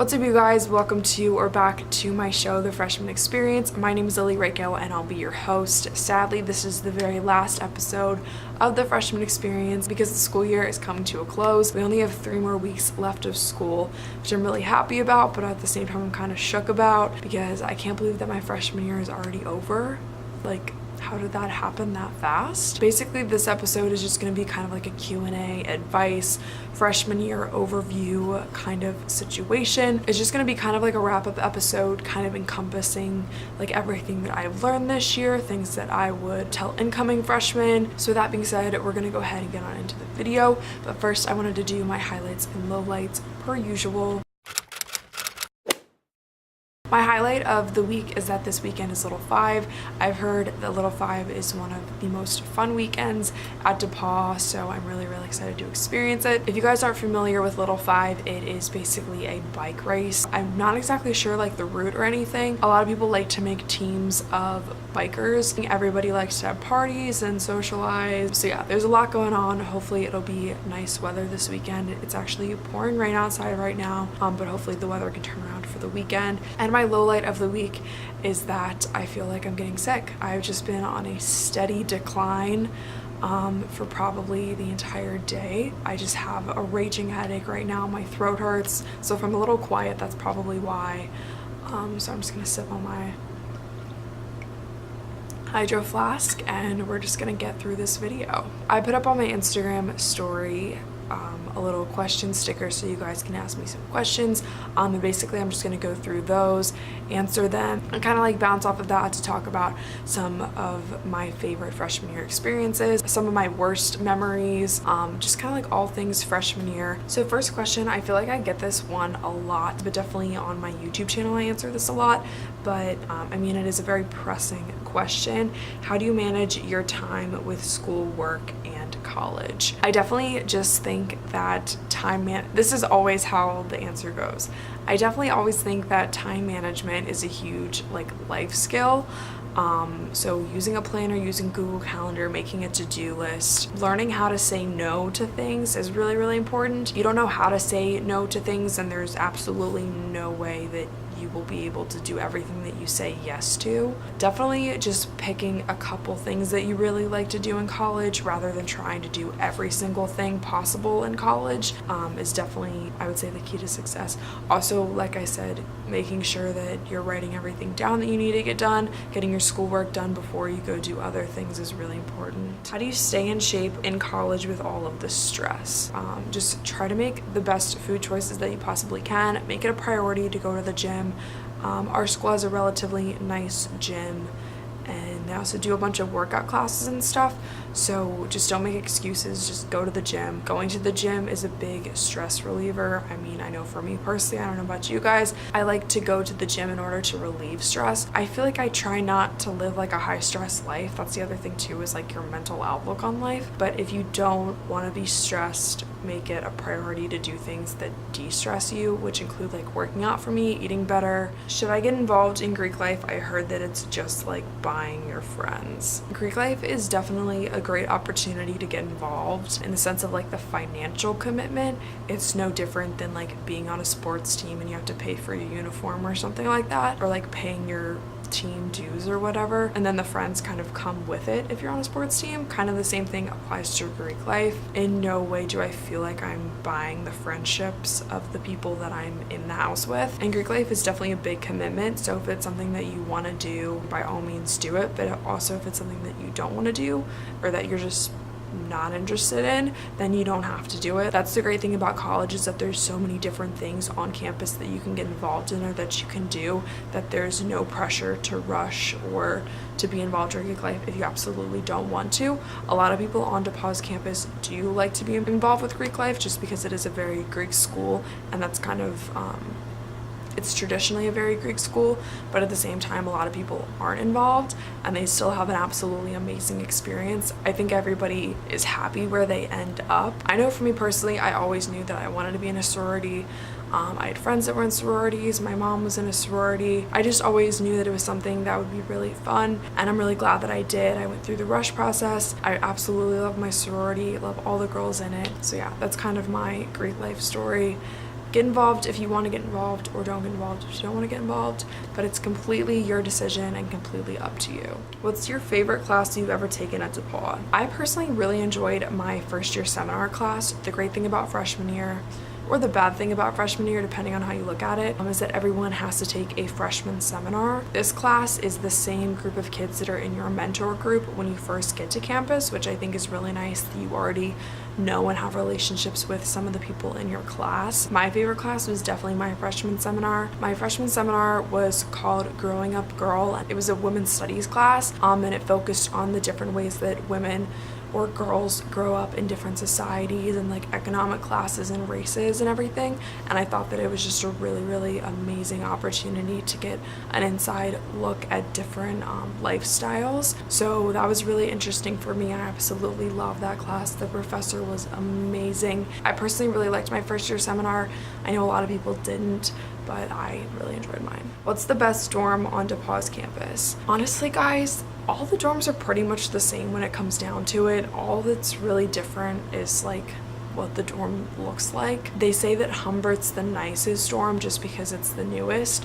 What's up, you guys? Welcome to or back to my show, The Freshman Experience. My name is Rakow and I'll be your host. Sadly, this is the very last episode of The Freshman Experience because the school year is coming to a close. We only have 3 more weeks left of school, which I'm really happy about, but at the same time I'm kind of shook about because I can't believe that my freshman year is already over. Like, how did that happen that fast? Basically, this episode is just going to be kind of like a Q&A, advice, freshman year overview kind of situation. It's just going to be kind of like a wrap-up episode, kind of encompassing like everything that I've learned this year, things that I would tell incoming freshmen. So with that being said, we're going to go ahead and get on into the video. But first, I wanted to do my highlights and lowlights per usual. My highlight of the week is that this weekend is Little 5. I've heard that Little 5 is one of the most fun weekends at DePauw, so I'm really excited to experience it. If you guys aren't familiar with Little 5, it is basically a bike race. I'm not exactly sure like the route or anything. A lot of people like to make teams of bikers. Everybody likes to have parties and socialize. So yeah, there's a lot going on. Hopefully it'll be nice weather this weekend. It's actually pouring rain outside right now, but hopefully the weather can turn around for the weekend. And my low light of the week is that I feel like I'm getting sick. I've just been on a steady decline for probably the entire day. I just have a raging headache right now. My throat hurts. So if I'm a little quiet, that's probably why. So I'm just gonna sip on my hydro flask and we're just gonna get through this video. I put up on my Instagram story a little question sticker so you guys can ask me some questions. And basically I'm just going to go through those, answer them, and kind of like bounce off of that to talk about some of my favorite freshman year experiences, some of my worst memories, just kind of like all things freshman year. So first question, I feel like I get this one a lot, but definitely on my YouTube channel I answer this a lot, but I mean it is a very pressing question. How do you manage your time with school, work, and college? I definitely just think that this is always how the answer goes. I definitely always think that time management is a huge like life skill. So using a planner, using Google Calendar, making a to-do list, learning how to say no to things is really important. You don't know how to say no to things, and there's absolutely no way that you will be able to do everything that you say yes to. Definitely just picking a couple things that you really like to do in college rather than trying to do every single thing possible in college is definitely, I would say, the key to success. Also, like I said, making sure that you're writing everything down that you need to get done, getting your schoolwork done before you go do other things is really important. How do you stay in shape in college with all of the stress? Just try to make the best food choices that you possibly can. Make it a priority to go to the gym. Our school has a relatively nice gym, and they also do a bunch of workout classes and stuff, so just don't make excuses, just go to the gym. Going to the gym is a big stress reliever. I mean, I know for me personally, I don't know about you guys, I like to go to the gym in order to relieve stress. I feel like I try not to live like a high stress life. That's the other thing too, is like your mental outlook on life. But if you don't want to be stressed, make it a priority to do things that de-stress you, which include like working out for me, eating better. Should I get involved in Greek life? I heard that it's just like buying your friends. Greek life is definitely a great opportunity to get involved in the sense of like the financial commitment. It's no different than like being on a sports team and you have to pay for your uniform or something like that, or like paying your team dues or whatever, and then the friends kind of come with it if you're on a sports team. Kind of the same thing applies to Greek life. In no way do I feel like I'm buying the friendships of the people that I'm in the house with. And Greek life is definitely a big commitment, so if it's something that you want to do, by all means do it, but also if it's something that you don't want to do or that you're just not interested in, then you don't have to do it. That's the great thing about college, is that there's so many different things on campus that you can get involved in or that you can do, that there's no pressure to rush or to be involved in Greek life if you absolutely don't want to. A lot of people on DePauw's campus do like to be involved with Greek life just because it is a very Greek school, and that's kind of it's traditionally a very Greek school, but at the same time, a lot of people aren't involved and they still have an absolutely amazing experience. I think everybody is happy where they end up. I know for me personally, I always knew that I wanted to be in a sorority. I had friends that were in sororities. My mom was in a sorority. I just always knew that it was something that would be really fun, and I'm really glad that I did. I went through the rush process. I absolutely love my sorority, love all the girls in it. So yeah, that's kind of my Greek life story. Get involved if you want to get involved, or don't get involved if you don't want to get involved, but it's completely your decision and completely up to you. What's your favorite class you've ever taken at DePauw? I personally really enjoyed my first year seminar class. The great thing about freshman year, or the bad thing about freshman year, depending on how you look at it, is that everyone has to take a freshman seminar. This class is the same group of kids that are in your mentor group when you first get to campus, which I think is really nice that you already know and have relationships with some of the people in your class. My favorite class was definitely my freshman seminar. My freshman seminar was called Growing Up Girl. It was a women's studies class, and it focused on the different ways that women or girls grow up in different societies and like economic classes and races and everything. And I thought that it was just a really, really amazing opportunity to get an inside look at different lifestyles. So that was really interesting for me. I absolutely loved that class. The professor was amazing. I personally really liked my first year seminar. I know a lot of people didn't, but I really enjoyed mine. What's the best dorm on DePauw's campus? Honestly, guys, all the dorms are pretty much the same when it comes down to it. All that's really different is like what the dorm looks like. They say that Humbert's the nicest dorm just because it's the newest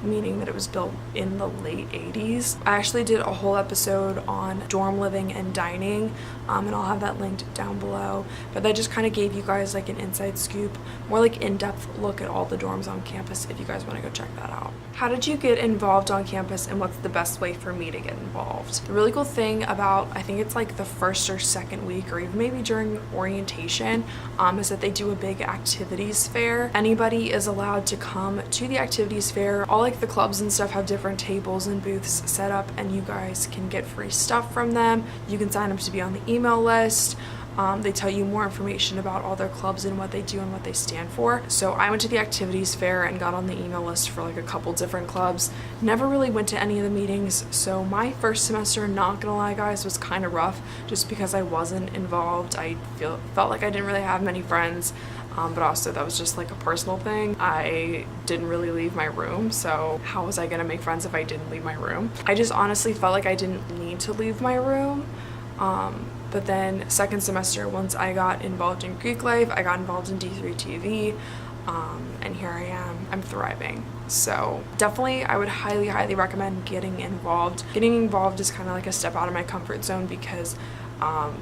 meaning that it was built in the late 80s. I actually did a whole episode on dorm living and dining, and I'll have that linked down below, but that just kind of gave you guys like an inside scoop, more like in-depth look at all the dorms on campus if you guys want to go check that out. How did you get involved on campus, and what's the best way for me to get involved? The really cool thing about, I think it's like the first or second week, or even maybe during orientation, is that they do a big activities fair. Anybody is allowed to come to the activities fair. All like the clubs and stuff have different tables and booths set up, and you guys can get free stuff from them. You can sign up to be on the email list. They tell you more information about all their clubs and what they do and what they stand for. So I went to the activities fair and got on the email list for like a couple different clubs. Never really went to any of the meetings. So my first semester, not gonna lie guys, was kind of rough just because I wasn't involved. I felt like I didn't really have many friends. But also that was just like a personal thing. I didn't really leave my room, so how was I gonna make friends if I didn't leave my room? I just honestly felt like I didn't need to leave my room. But then second semester, once I got involved in Greek life, I got involved in D3 TV, and here I am, I'm thriving. So definitely I would highly, highly recommend getting involved. Getting involved is kind of like a step out of my comfort zone because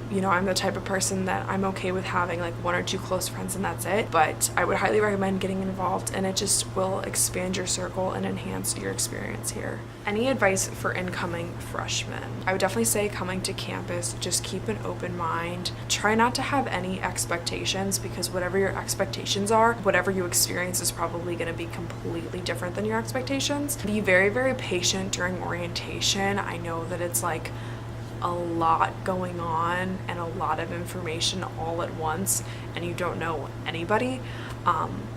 you know, I'm the type of person that I'm okay with having like one or two close friends and that's it, but I would highly recommend getting involved, and it just will expand your circle and enhance your experience here. Any advice for incoming freshmen? I would definitely say coming to campus, just keep an open mind. Try not to have any expectations, because whatever your expectations are, whatever you experience is probably going to be completely different than your expectations. Be very, very patient during orientation. I know that it's like a lot going on and a lot of information all at once, and you don't know anybody.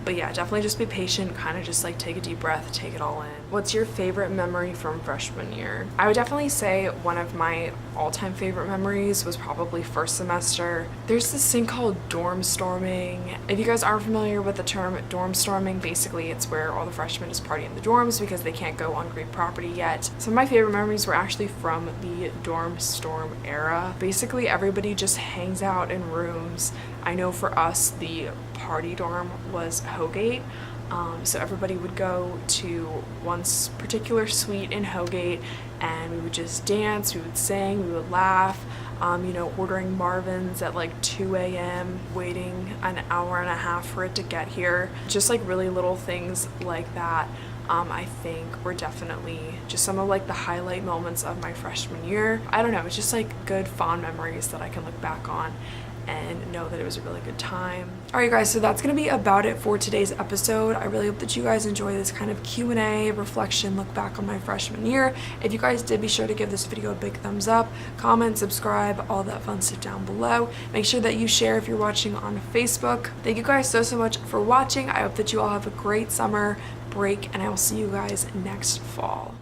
But yeah, definitely just be patient, kind of just like take a deep breath, take it all in. What's your favorite memory from freshman year? I would definitely say one of my all-time favorite memories was probably first semester. There's this thing called dorm storming. If you guys aren't familiar with the term dorm storming, basically it's where all the freshmen just party in the dorms because they can't go on Greek property yet. Some of my favorite memories were actually from the dorm storm era. Basically everybody just hangs out in rooms. I know for us the party dorm was Hogate, so everybody would go to one particular suite in Hogate, and we would just dance, we would sing, we would laugh, you know, ordering Marvin's at like 2 a.m, waiting an hour and a half for it to get here. Just like really little things like that. I think were definitely just some of like the highlight moments of my freshman year. I don't know, it's just like good fond memories that I can look back on and know that it was a really good time. Alright guys, so that's gonna be about it for today's episode. I really hope that you guys enjoy this kind of Q&A, reflection, look back on my freshman year. If you guys did, be sure to give this video a big thumbs up, comment, subscribe, all that fun stuff down below. Make sure that you share if you're watching on Facebook. Thank you guys so much for watching. I hope that you all have a great summer break, and I will see you guys next fall.